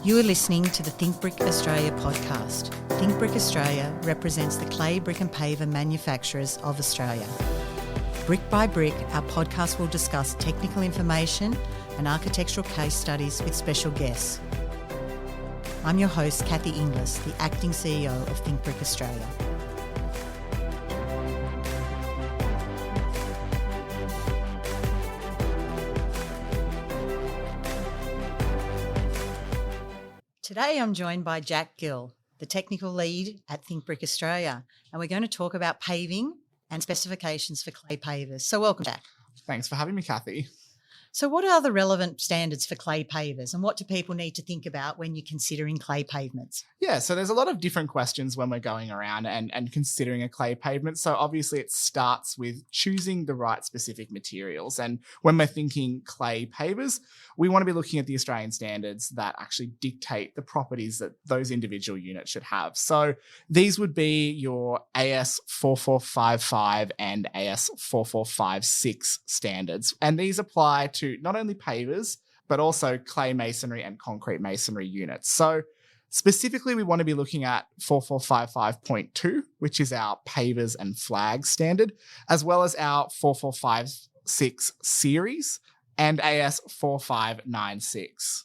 You are listening to the Think Brick Australia podcast. Think Brick Australia represents the clay, brick and paver manufacturers of Australia. Brick by brick, our podcast will discuss technical information and architectural case studies with special guests. I'm your host, Cathy Inglis, the Acting CEO of Think Brick Australia. Today I'm joined by Jack Gill, the technical lead at Think Brick Australia, and we're going to talk about paving and specifications for clay pavers. So welcome, Jack. Thanks for having me, Cathy. So what are the relevant standards for clay pavers and what do people need to think about when you're considering clay pavements? Yeah, so there's a lot of different questions when we're going around and considering a clay pavement. So obviously it starts with choosing the right specific materials. And when we're thinking clay pavers, we want to be looking at the Australian standards that actually dictate the properties that those individual units should have. So these would be your AS 4455 and AS 4456 standards. And these apply to not only pavers, but also clay masonry and concrete masonry units. So specifically, we want to be looking at 4455.2, which is our pavers and flags standard, as well as our 4456 series and AS 4596.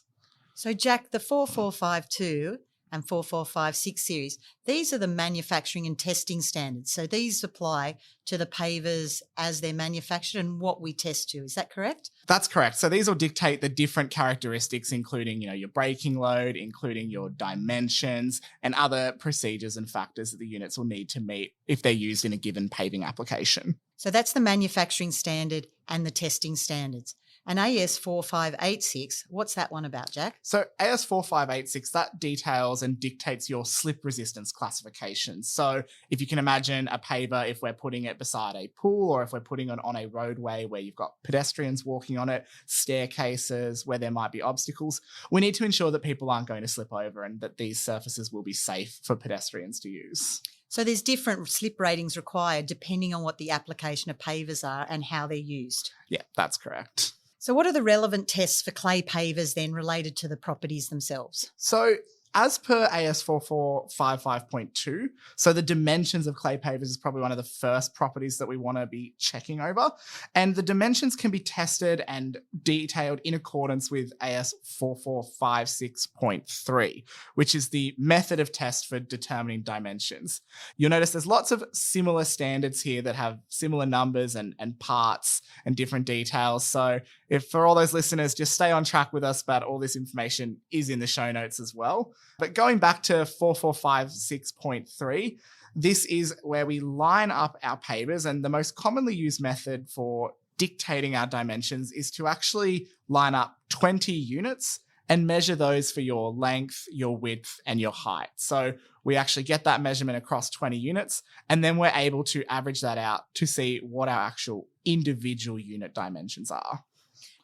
So Jack, the 4452 and 4456 series, these are the manufacturing and testing standards. So these apply to the pavers as they're manufactured and what we test to. Is that correct? That's correct. So these will dictate the different characteristics, including, your breaking load, including your dimensions and other procedures and factors that the units will need to meet if they're used in a given paving application. So that's the manufacturing standard and the testing standards. And AS 4586, what's that one about, Jack? So AS 4586, that details and dictates your slip resistance classification. So if you can imagine a paver, if we're putting it beside a pool or if we're putting it on a roadway where you've got pedestrians walking on it, staircases where there might be obstacles, we need to ensure that people aren't going to slip over and that these surfaces will be safe for pedestrians to use. So there's different slip ratings required depending on what the application of pavers are and how they're used. Yeah, that's correct. So what are the relevant tests for clay pavers then related to the properties themselves? So as per AS 4455.2, so the dimensions of clay pavers is probably one of the first properties that we want to be checking over. And the dimensions can be tested and detailed in accordance with AS 4456.3, which is the method of test for determining dimensions. You'll notice there's lots of similar standards here that have similar numbers and parts and different details. So if for all those listeners, just stay on track with us, but all this information is in the show notes as well. But going back to 4456.3, this is where we line up our pavers, and the most commonly used method for dictating our dimensions is to actually line up 20 units and measure those for your length, your width, and your height. So we actually get that measurement across 20 units, and then we're able to average that out to see what our actual individual unit dimensions are.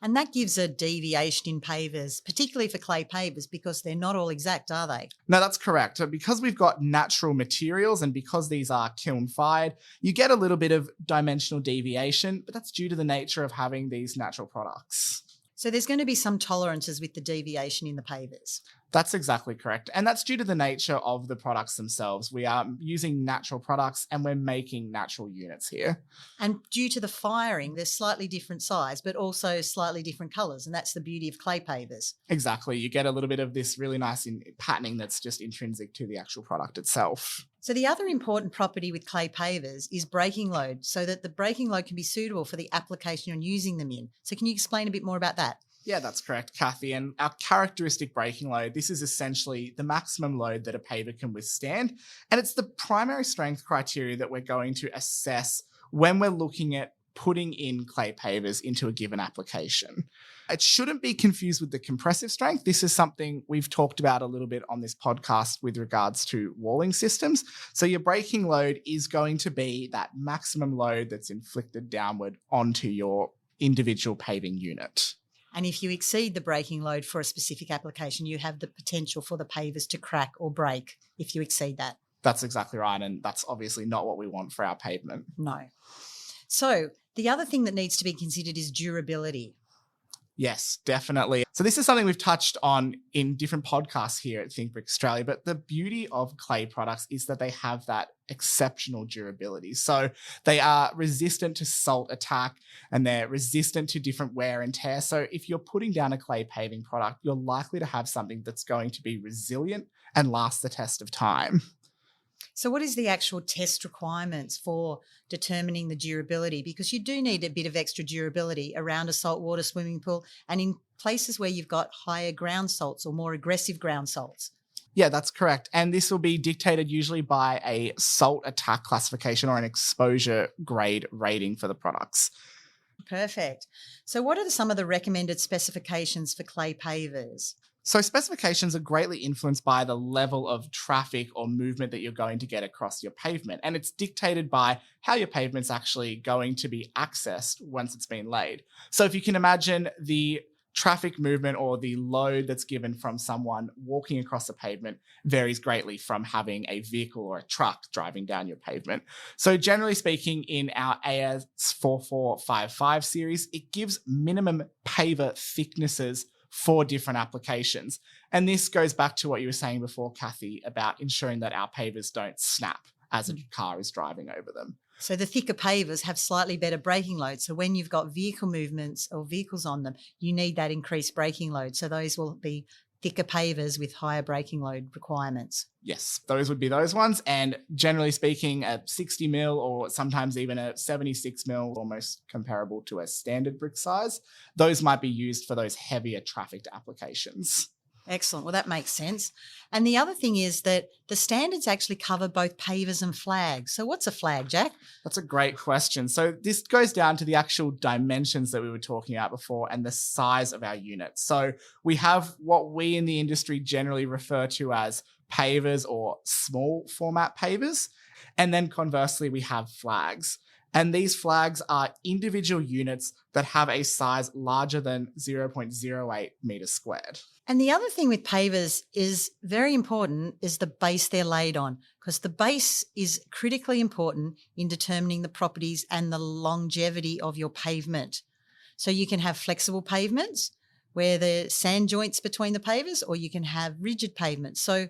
And that gives a deviation in pavers, particularly for clay pavers, because they're not all exact, are they? No, that's correct. So because we've got natural materials and because these are kiln fired, you get a little bit of dimensional deviation, but that's due to the nature of having these natural products. So there's going to be some tolerances with the deviation in the pavers. That's exactly correct. And that's due to the nature of the products themselves. We are using natural products and we're making natural units here. And due to the firing, they're slightly different size, but also slightly different colours. And that's the beauty of clay pavers. Exactly. You get a little bit of this really nice patterning that's just intrinsic to the actual product itself. So the other important property with clay pavers is breaking load, so that the breaking load can be suitable for the application you're using them in. So can you explain a bit more about that? Yeah, that's correct, Cathy. And our characteristic breaking load, this is essentially the maximum load that a paver can withstand. And it's the primary strength criteria that we're going to assess when we're looking at putting in clay pavers into a given application. It shouldn't be confused with the compressive strength. This is something we've talked about a little bit on this podcast with regards to walling systems. So your breaking load is going to be that maximum load that's inflicted downward onto your individual paving unit. And if you exceed the breaking load for a specific application, you have the potential for the pavers to crack or break if you exceed that. That's exactly right. And that's obviously not what we want for our pavement. No. So the other thing that needs to be considered is durability. Yes, definitely. So this is something we've touched on in different podcasts here at Think Brick Australia, but the beauty of clay products is that they have that exceptional durability. So they are resistant to salt attack and they're resistant to different wear and tear. So if you're putting down a clay paving product, you're likely to have something that's going to be resilient and last the test of time. So what is the actual test requirements for determining the durability? Because you do need a bit of extra durability around a saltwater swimming pool and in places where you've got higher ground salts or more aggressive ground salts. Yeah, that's correct. And this will be dictated usually by a salt attack classification or an exposure grade rating for the products. Perfect. So what are some of the recommended specifications for clay pavers? So specifications are greatly influenced by the level of traffic or movement that you're going to get across your pavement. And it's dictated by how your pavement's actually going to be accessed once it's been laid. So if you can imagine the traffic movement or the load that's given from someone walking across the pavement varies greatly from having a vehicle or a truck driving down your pavement. So generally speaking, in our AS4455 series, it gives minimum paver thicknesses for different applications. And this goes back to what you were saying before, Cathy, about ensuring that our pavers don't snap as a car is driving over them. So the thicker pavers have slightly better braking load. So when you've got vehicle movements or vehicles on them, you need that increased braking load. So those will be thicker pavers with higher braking load requirements. Yes, those would be those ones. And generally speaking, a 60 mil or sometimes even a 76 mil, almost comparable to a standard brick size, those might be used for those heavier trafficked applications. Excellent. Well, that makes sense. And the other thing is that the standards actually cover both pavers and flags. So what's a flag, Jack? That's a great question. So this goes down to the actual dimensions that we were talking about before and the size of our unit. So we have what we in the industry generally refer to as pavers or small format pavers. And then conversely, we have flags. And these flags are individual units that have a size larger than 0.08 meters squared. And the other thing with pavers is very important is the base they're laid on, because the base is critically important in determining the properties and the longevity of your pavement. So you can have flexible pavements where the sand joints between the pavers, or you can have rigid pavements. So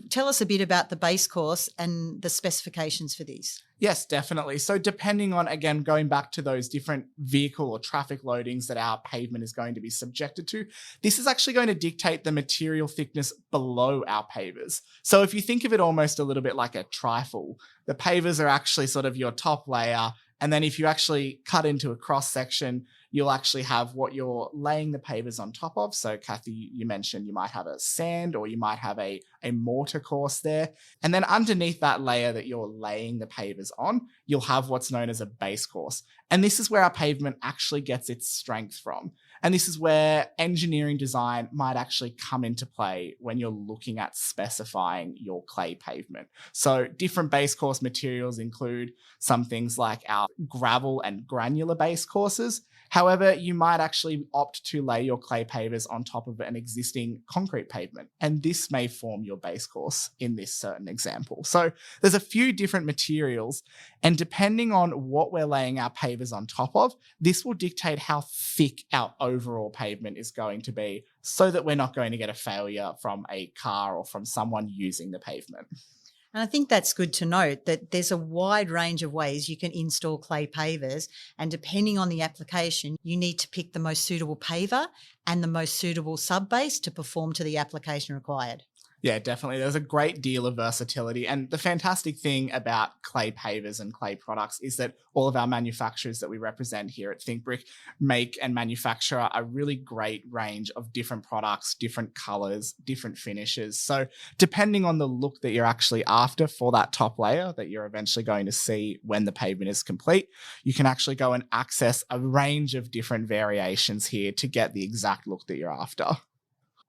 tell us a bit about the base course and the specifications for these. Yes, definitely. So depending on, again, going back to those different vehicle or traffic loadings that our pavement is going to be subjected to, this is actually going to dictate the material thickness below our pavers. So if you think of it almost a little bit like a trifle, the pavers are actually sort of your top layer. And then if you actually cut into a cross section, you'll actually have what you're laying the pavers on top of. So Cathy, you mentioned you might have a sand or you might have a mortar course there. And then underneath that layer that you're laying the pavers on, you'll have what's known as a base course. And this is where our pavement actually gets its strength from. And this is where engineering design might actually come into play when you're looking at specifying your clay pavement. So different base course materials include some things like our gravel and granular base courses. However, you might actually opt to lay your clay pavers on top of an existing concrete pavement, and this may form your base course in this certain example. So there's a few different materials, and depending on what we're laying our pavers on top of, this will dictate how thick our overall pavement is going to be so that we're not going to get a failure from a car or from someone using the pavement. And I think that's good to note that there's a wide range of ways you can install clay pavers, and depending on the application, you need to pick the most suitable paver and the most suitable sub-base to perform to the application required. Yeah, definitely. There's a great deal of versatility. And the fantastic thing about clay pavers and clay products is that all of our manufacturers that we represent here at Think Brick make and manufacture a really great range of different products, different colors, different finishes. So depending on the look that you're actually after for that top layer that you're eventually going to see when the pavement is complete, you can actually go and access a range of different variations here to get the exact look that you're after.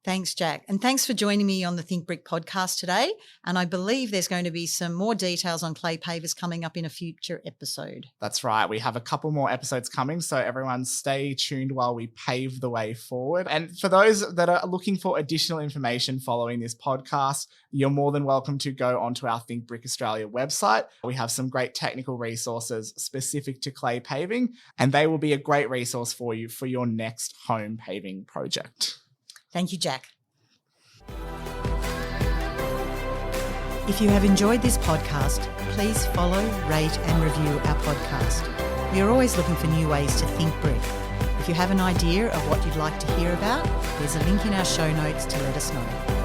Thanks, Jack. And thanks for joining me on the Think Brick podcast today. And I believe there's going to be some more details on clay pavers coming up in a future episode. That's right. We have a couple more episodes coming, so everyone stay tuned while we pave the way forward. And for those that are looking for additional information following this podcast, you're more than welcome to go onto our Think Brick Australia website. We have some great technical resources specific to clay paving, and they will be a great resource for you for your next home paving project. Thank you, Jack. If you have enjoyed this podcast, please follow, rate and review our podcast. We are always looking for new ways to think brick. If you have an idea of what you'd like to hear about, there's a link in our show notes to let us know.